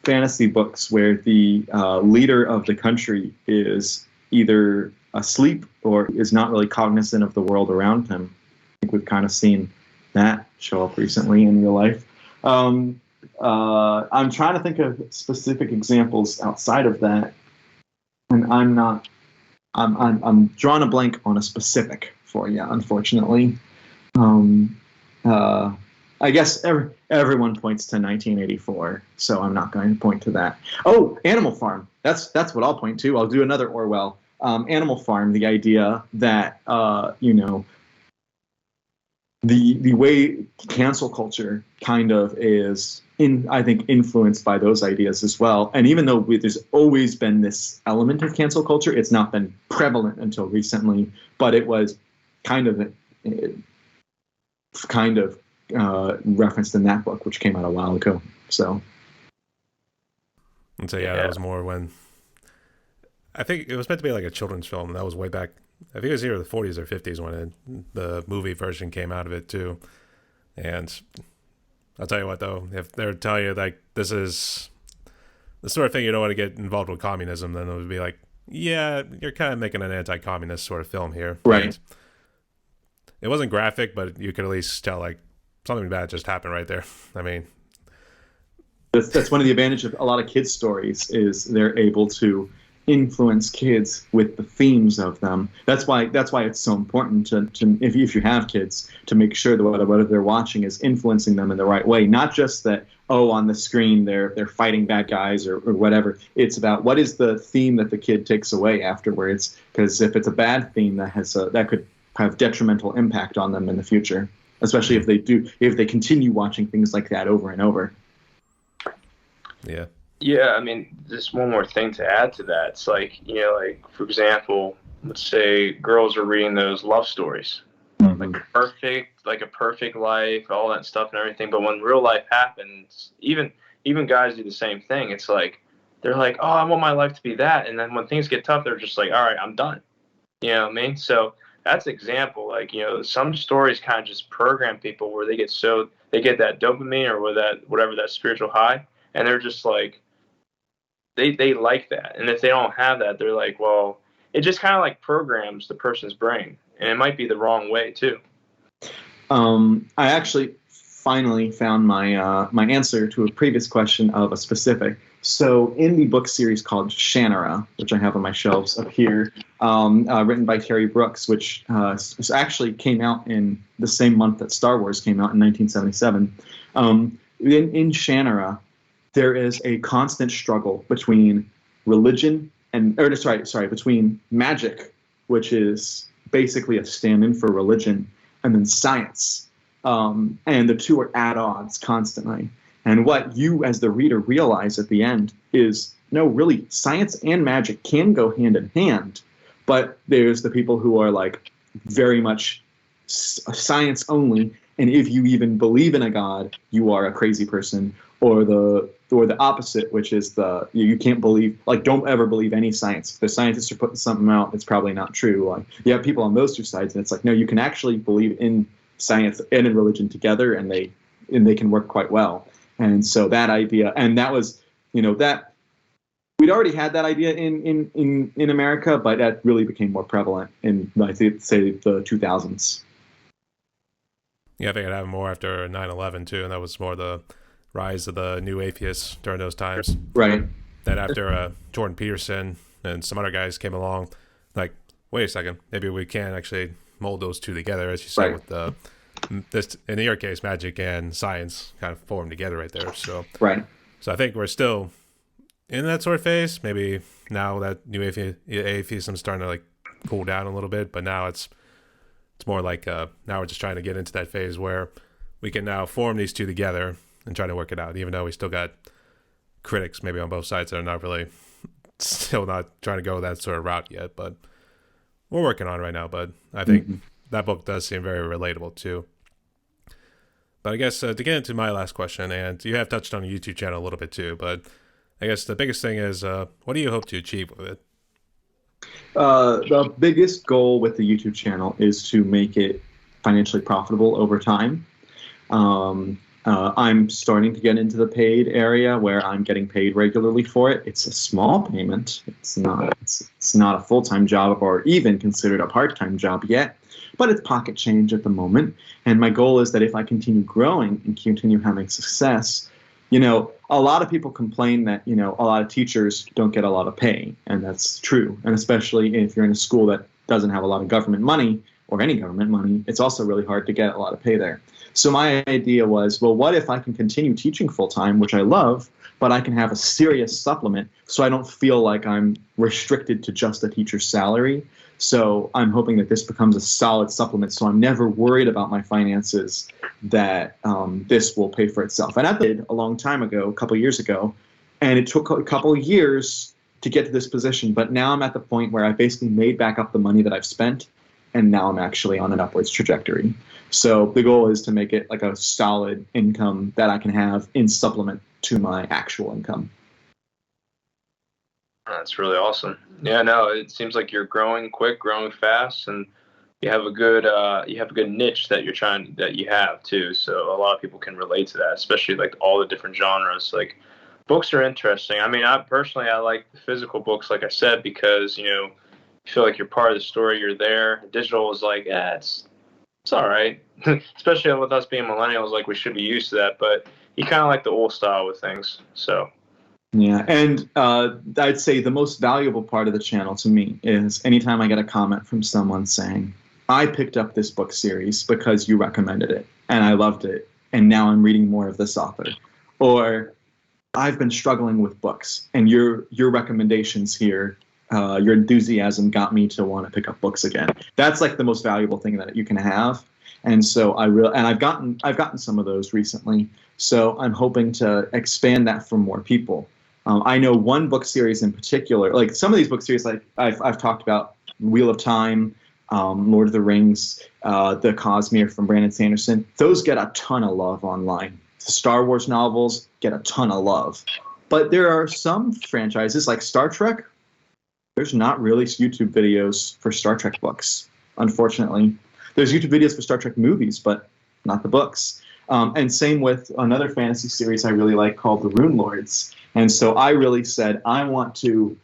fantasy books where the leader of the country is either asleep or is not really cognizant of the world around him. I think we've kind of seen that show up recently in real life. I'm trying to think of specific examples outside of that, and I'm drawing a blank on a specific for you, unfortunately. I guess everyone points to 1984, so I'm not going to point to that. Oh, Animal Farm. That's what I'll point to. I'll do another Orwell. Animal Farm. The idea that the way cancel culture kind of is I think influenced by those ideas as well. And even though there's always been this element of cancel culture, it's not been prevalent until recently. But it was kind of referenced in that book, which came out a while ago. So, and so that was more when I think it was meant to be like a children's film, and that was way back. I think it was either the 40s or 50s when the movie version came out of it too. And I'll tell you what, though, if they're telling you like this is the sort of thing you don't want to get involved with communism, then it would be like, yeah, you're kind of making an anti-communist sort of film here, right? And it wasn't graphic, but you could at least tell like something bad just happened right there. I mean, that's one of the advantages of a lot of kids' stories is they're able to influence kids with the themes of them. That's why it's so important to if you have kids, to make sure that whatever they're watching is influencing them in the right way. Not just that, on the screen they're fighting bad guys or whatever. It's about what is the theme that the kid takes away afterwards. Because if it's a bad theme, that could have detrimental impact on them in the future, especially if they continue watching things like that over and over. Yeah. Yeah, I mean, just one more thing to add to that. It's like, like, for example, let's say girls are reading those love stories. Mm-hmm. Like a perfect life, all that stuff and everything. But when real life happens, even guys do the same thing. It's like, they're like, oh, I want my life to be that. And then when things get tough, they're just like, all right, I'm done. You know what I mean? So that's an example. Like, some stories kind of just program people where they get that dopamine or whatever that spiritual high. And they're just like, they like that. And if they don't have that, they're like, well, it just kind of like programs the person's brain. And it might be the wrong way too. I actually finally found my answer to a previous question of a specific. So in the book series called Shannara, which I have on my shelves up here, written by Terry Brooks, which actually came out in the same month that Star Wars came out in 1977. In Shannara, there is a constant struggle between between magic which is basically a stand-in for religion, and then science. And the two are at odds constantly. And what you, as the reader, realize at the end is, no, really, science and magic can go hand in hand. But there's the people who are like very much science only, and if you even believe in a god, you are a crazy person. Or the opposite, which is you can't believe, like, don't ever believe any science. If the scientists are putting something out, it's probably not true. Like, you have people on those two sides, and it's like, no, you can actually believe in science and in religion together, and they can work quite well. And so that idea, and that was, that we'd already had that idea in America, but that really became more prevalent in, I think, say, the 2000s. Yeah, I think it happened more after 9/11 too, and that was more the rise of the new atheists during those times. Right. Then after Jordan Peterson and some other guys came along, like, wait a second, maybe we can actually mold those two together, as you said, with this, in your case, magic and science kind of formed together right there. So I think we're still in that sort of phase. Maybe now that new atheism is starting to like cool down a little bit, but now it's more like now we're just trying to get into that phase where we can now form these two together and try to work it out, even though we still got critics maybe on both sides that are not really, still not trying to go that sort of route yet, but we're working on it right now. But I think that book does seem very relatable too. But I guess to get into my last question, and you have touched on a YouTube channel a little bit too, but I guess the biggest thing is, what do you hope to achieve with it? The biggest goal with the YouTube channel is to make it financially profitable over time. I'm starting to get into the paid area where I'm getting paid regularly for it. It's a small payment. It's not a full-time job or even considered a part-time job yet, but it's pocket change at the moment. And my goal is that if I continue growing and continue having success, a lot of people complain that, a lot of teachers don't get a lot of pay, and that's true. And especially if you're in a school that doesn't have a lot of government money or any government money, it's also really hard to get a lot of pay there. So my idea was, well, what if I can continue teaching full-time, which I love, but I can have a serious supplement so I don't feel like I'm restricted to just a teacher's salary. So I'm hoping that this becomes a solid supplement so I'm never worried about my finances, that this will pay for itself. And I did a long time ago, a couple of years ago, and it took a couple of years to get to this position. But now I'm at the point where I basically made back up the money that I've spent, and now I'm actually on an upwards trajectory. So the goal is to make it like a solid income that I can have in supplement to my actual income. That's really awesome. Yeah, no, it seems like you're growing quick, growing fast, and you have a good niche that you have too. So a lot of people can relate to that, especially like all the different genres. Like, books are interesting. I mean, I like the physical books, like I said, because you feel like you're part of the story. You're there. Digital is like, it's all right. Especially with us being millennials, like, we should be used to that. But you kind of like the old style with things. So. Yeah, and I'd say the most valuable part of the channel to me is anytime I get a comment from someone saying, I picked up this book series because you recommended it, and I loved it, and now I'm reading more of this author. Or, I've been struggling with books, and your recommendations here, your enthusiasm got me to want to pick up books again. That's like the most valuable thing that you can have. And so I've gotten some of those recently. So I'm hoping to expand that for more people. I know one book series in particular, like some of these book series, like I've talked about, Wheel of Time, Lord of the Rings, the Cosmere from Brandon Sanderson. Those get a ton of love online. The Star Wars novels get a ton of love. But there are some franchises like Star Trek. There's not really YouTube videos for Star Trek books, unfortunately. There's YouTube videos for Star Trek movies, but not the books. And same with another fantasy series I really like called The Rune Lords. And so I really said, I want to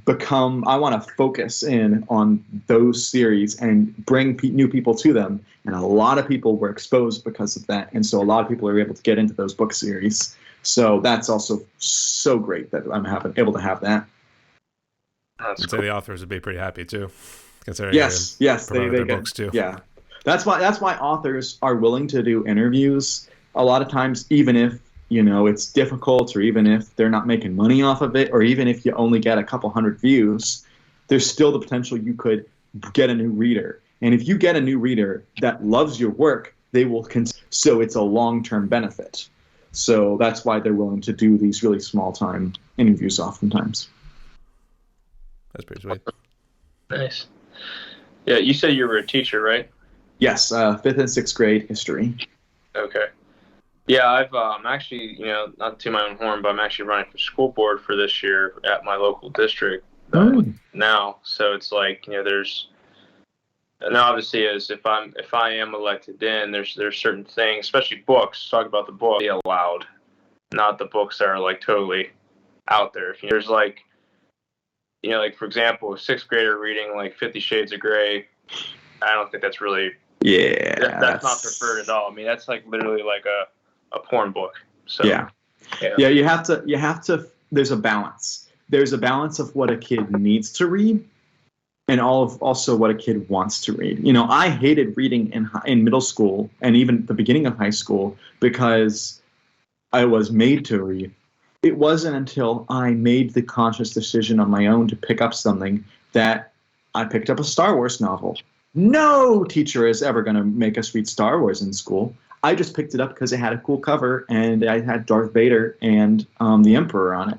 focus in on those series and bring new people to them. And a lot of people were exposed because of that. And so a lot of people are able to get into those book series. So that's also so great that I'm able to have that. I'd say the authors would be pretty happy too, considering yes, they their books too. Yeah, that's why authors are willing to do interviews a lot of times, even if it's difficult, or even if they're not making money off of it, or even if you only get a couple hundred views. There's still the potential you could get a new reader. And if you get a new reader that loves your work, they will so it's a long-term benefit. So that's why they're willing to do these really small-time interviews oftentimes. That's pretty sweet. Nice. Yeah, you said you were a teacher, right? Yes, 5th and 6th grade history. Okay. Yeah, I've actually, not to my own horn, but I'm actually running for school board for this year at my local district now. So it's like, there's, and obviously as if I am elected in, there's certain things, especially books. Talk about the book allowed, not the books that are like totally out there. If there's like, like for example, a 6th grader reading like 50 Shades of Grey, I don't think that's really that's not preferred at all. I mean, that's like literally like a porn book. So yeah, you have to. There's a balance. There's a balance of what a kid needs to read, and also what a kid wants to read. I hated reading in middle school and even the beginning of high school because I was made to read. It wasn't until I made the conscious decision on my own to pick up something that I picked up a Star Wars novel. No teacher is ever going to make us read Star Wars in school. I just picked it up because it had a cool cover and I had Darth Vader and the Emperor on it.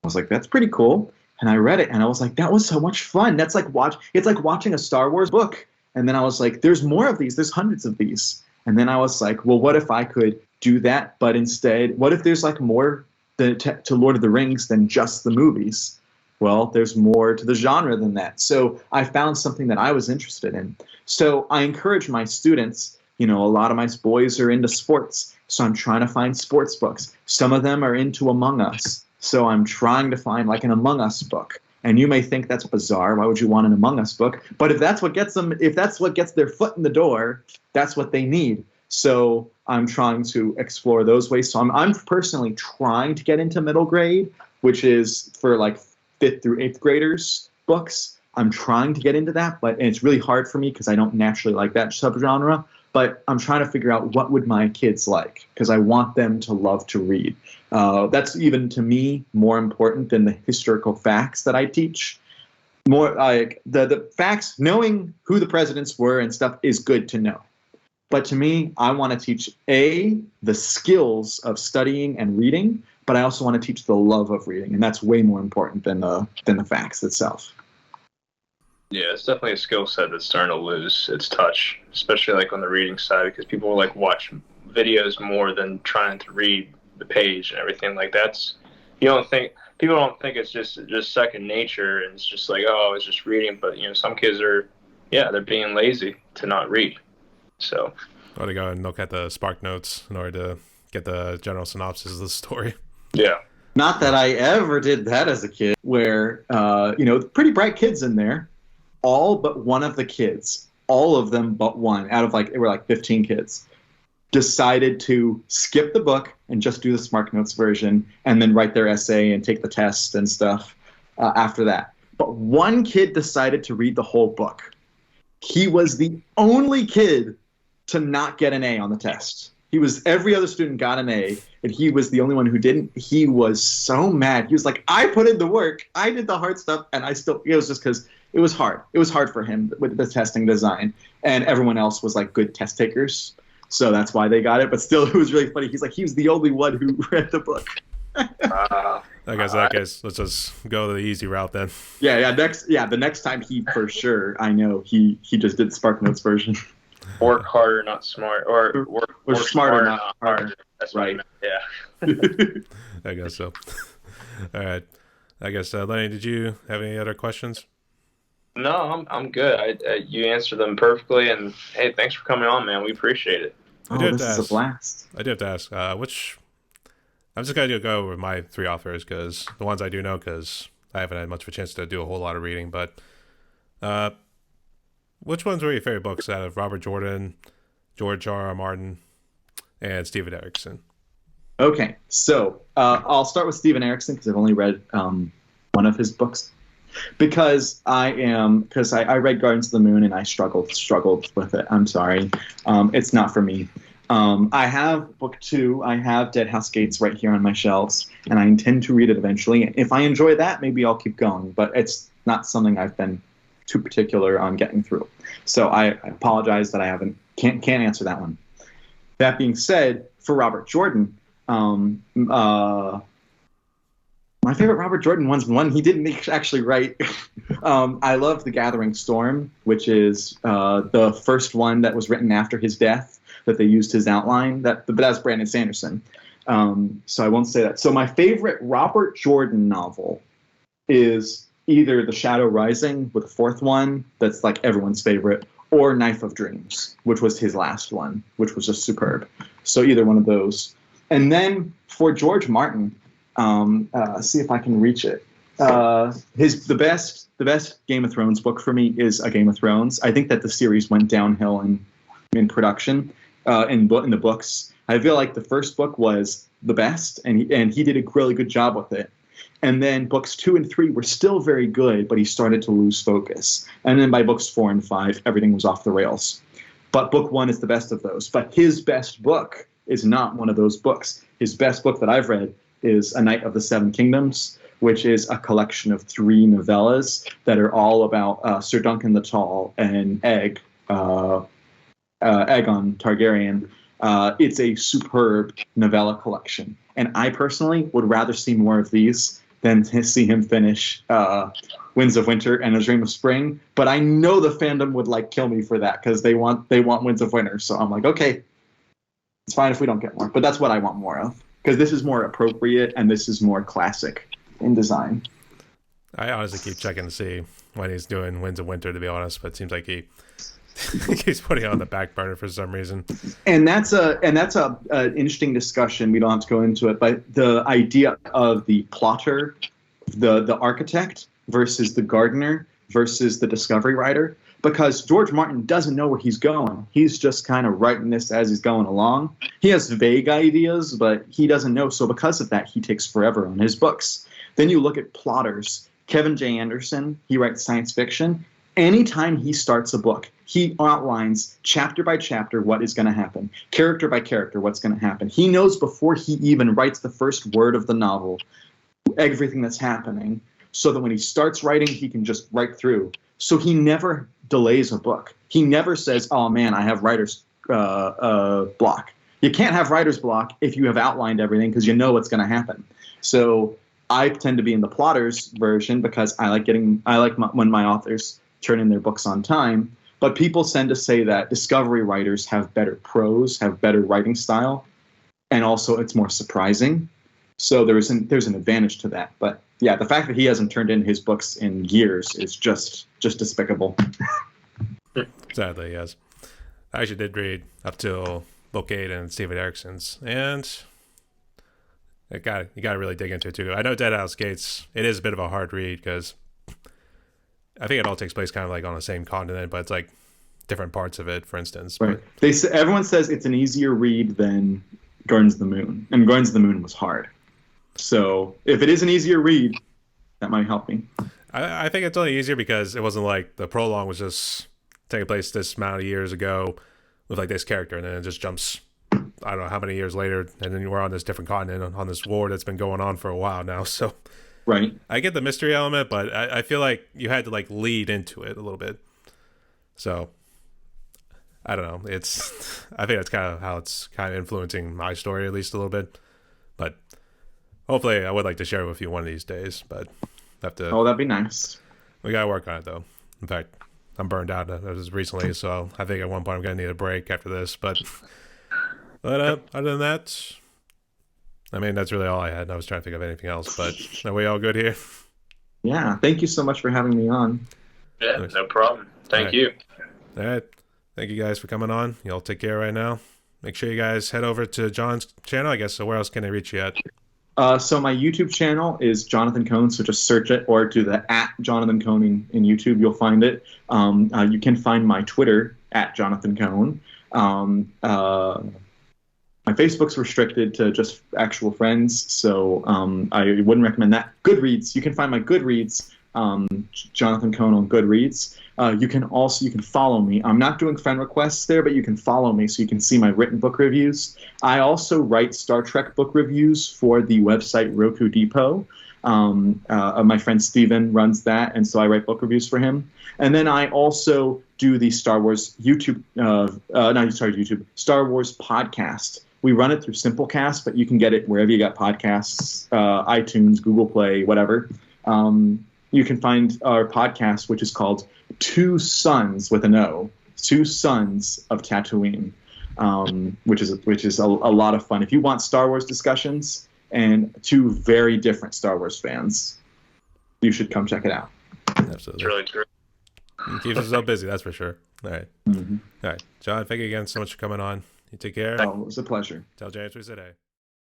I was like, that's pretty cool. And I read it and I was like, that was so much fun. It's like watching a Star Wars book. And then I was like, there's more of these. There's hundreds of these. And then I was like, well, what if I could do that? But instead, what if there's like more to Lord of the Rings than just the movies? Well, there's more to the genre than that. So I found something that I was interested in. So I encourage my students, a lot of my boys are into sports. So I'm trying to find sports books. Some of them are into Among Us. So I'm trying to find like an Among Us book. And you may think that's bizarre. Why would you want an Among Us book? But if that's what gets their foot in the door, that's what they need. So I'm trying to explore those ways. So I'm personally trying to get into middle grade, which is for like 5th through 8th graders books. I'm trying to get into that, and it's really hard for me because I don't naturally like that subgenre. But I'm trying to figure out what would my kids like because I want them to love to read. That's even to me more important than the historical facts that I teach. More like the facts, knowing who the presidents were and stuff is good to know. But to me, I want to teach the skills of studying and reading, but I also want to teach the love of reading, and that's way more important than the facts itself. Yeah, it's definitely a skill set that's starting to lose its touch, especially like on the reading side, because people like watch videos more than trying to read the page and everything like that's. People don't think it's just second nature, and it's just like, oh, it's just reading. But some kids they're being lazy to not read. So, or to go and look at the Spark Notes in order to get the general synopsis of the story. Yeah. Not that I ever did that as a kid, where, pretty bright kids in there, all but one of the kids, all of them but one, out of it were like 15 kids, decided to skip the book and just do the Spark Notes version and then write their essay and take the test and stuff after that. But one kid decided to read the whole book. He was the only kid to not get an A on the test. Every other student got an A, and he was the only one who didn't. He was so mad. He was like, I put in the work. I did the hard stuff, and it was just because it was hard. It was hard for him with the testing design, and everyone else was like good test takers. So that's why they got it. But still, it was really funny. He's like, he was the only one who read the book. I guess let's just go the easy route then. The next time he for sure, I know he just did Spark Notes version. Work harder, not smart, or work smarter, not harder. That's right. Yeah. I guess so. All right. I guess Lenny, did you have any other questions? No, I'm good. You answered them perfectly, and hey, thanks for coming on, man. We appreciate it. This is a blast. I do have to ask, which I'm just gonna go with my 3 authors because the ones I do know, because I haven't had much of a chance to do a whole lot of reading. But which ones were your favorite books out of Robert Jordan, George R.R. Martin, and Steven Erikson? Okay, so I'll start with Steven Erikson because I've only read one of his books. Because I read Gardens of the Moon and I struggled with it. I'm sorry, it's not for me. I have book 2. I have Dead House Gates right here on my shelves, and I intend to read it eventually. If I enjoy that, maybe I'll keep going. But it's not something I've been too particular on getting through. So I apologize that I can't answer that one. That being said, for Robert Jordan, my favorite Robert Jordan one's one he didn't actually write. I love The Gathering Storm, which is the first one that was written after his death, that they used his outline. But that's Brandon Sanderson. So I won't say that. So my favorite Robert Jordan novel is either The Shadow Rising, with the fourth one, that's like everyone's favorite, or Knife of Dreams, which was his last one, which was just superb. So either one of those. And then for George Martin, see if I can reach it. The best Game of Thrones book for me is A Game of Thrones. I think that the series went downhill in production, in the books. I feel like the first book was the best, and he did a really good job with it. And then books 2 and 3 were still very good, but he started to lose focus. And then by books 4 and 5, everything was off the rails. But book 1 is the best of those. But his best book is not one of those books. His best book that I've read is A Knight of the Seven Kingdoms, which is a collection of 3 novellas that are all about Sir Duncan the Tall and Aegon Targaryen. It's a superb novella collection. And I personally would rather see more of these than to see him finish Winds of Winter and A Dream of Spring. But I know the fandom would kill me for that, because they want Winds of Winter. So I'm like, okay, it's fine if we don't get more. But that's what I want more of, because this is more appropriate and this is more classic in design. I honestly keep checking to see when he's doing Winds of Winter, to be honest, but it seems like he's putting it on the back burner for some reason. And that's a interesting discussion. We don't have to go into it, but the idea of the plotter, the architect versus the gardener versus the discovery writer, because George Martin doesn't know where he's going. He's just kind of writing this as he's going along. He has vague ideas, but he doesn't know. So because of that, he takes forever on his books. Then you look at plotters. Kevin J. Anderson, he writes science fiction. Anytime he starts a book, he outlines chapter by chapter what is going to happen, character by character what's going to happen. He knows before he even writes the first word of the novel everything that's happening, so that when he starts writing, he can just write through. So he never delays a book. He never says, oh man, I have writer's block. You can't have writer's block if you have outlined everything, because you know what's going to happen. So I tend to be in the plotter's version, because I like when my authors turn in their books on time. But people tend to say that discovery writers have better prose, have better writing style, and also it's more surprising. So there's an advantage to that. But yeah, the fact that he hasn't turned in his books in years is just despicable. Sadly, yes. I actually did read up till book 8 and Stephen Erickson's, and you got to really dig into it too. I know Dead House Gates, it is a bit of a hard read, because I think it all takes place kind of on the same continent, but it's different parts of it, for instance. Right. Everyone says it's an easier read than Gardens of the Moon, and Gardens of the Moon was hard. So if it is an easier read, that might help me. I think it's only easier because it wasn't like the prologue was just taking place this amount of years ago with this character, and then it just jumps, I don't know how many years later, and then we're on this different continent on this war that's been going on for a while now. So right, I get the mystery element, but I feel like you had to lead into it a little bit. So I don't know. I think that's kind of how it's kind of influencing my story, at least a little bit. But hopefully I would like to share it with you one of these days, but have to. Oh, that'd be nice. We got to work on it, though. In fact, I'm burned out as recently, so I think at one point I'm going to need a break after this. But other than that, I mean, that's really all I had. I was trying to think of anything else, but are we all good here? Yeah. Thank you so much for having me on. Yeah, no problem. Thank you. All right. Thank you guys for coming on. Y'all take care right now. Make sure you guys head over to John's channel, I guess. So where else can they reach you at? So my YouTube channel is Jonathan Koan, so just search it, or do the @Jonathan Koan in YouTube. You'll find it. You can find my Twitter @Jonathan Koan. My Facebook's restricted to just actual friends, so I wouldn't recommend that. Goodreads, you can find my Goodreads Jonathan Koan on Goodreads. You can follow me. I'm not doing friend requests there, but you can follow me so you can see my written book reviews. I also write Star Trek book reviews for the website Roku Depot. My friend Steven runs that, and so I write book reviews for him. And then I also do the Star Wars Star Wars podcast. We run it through Simplecast, but you can get it wherever you got podcasts, iTunes, Google Play, whatever. You can find our podcast, which is called Two Sons with an O, Two Sons of Tatooine, which is a lot of fun. If you want Star Wars discussions and two very different Star Wars fans, you should come check it out. Absolutely. It's really true. He keeps us so busy, that's for sure. All right. Mm-hmm. All right. John, thank you again so much for coming on. You take care. Oh, it was a pleasure. Tell James we said hey.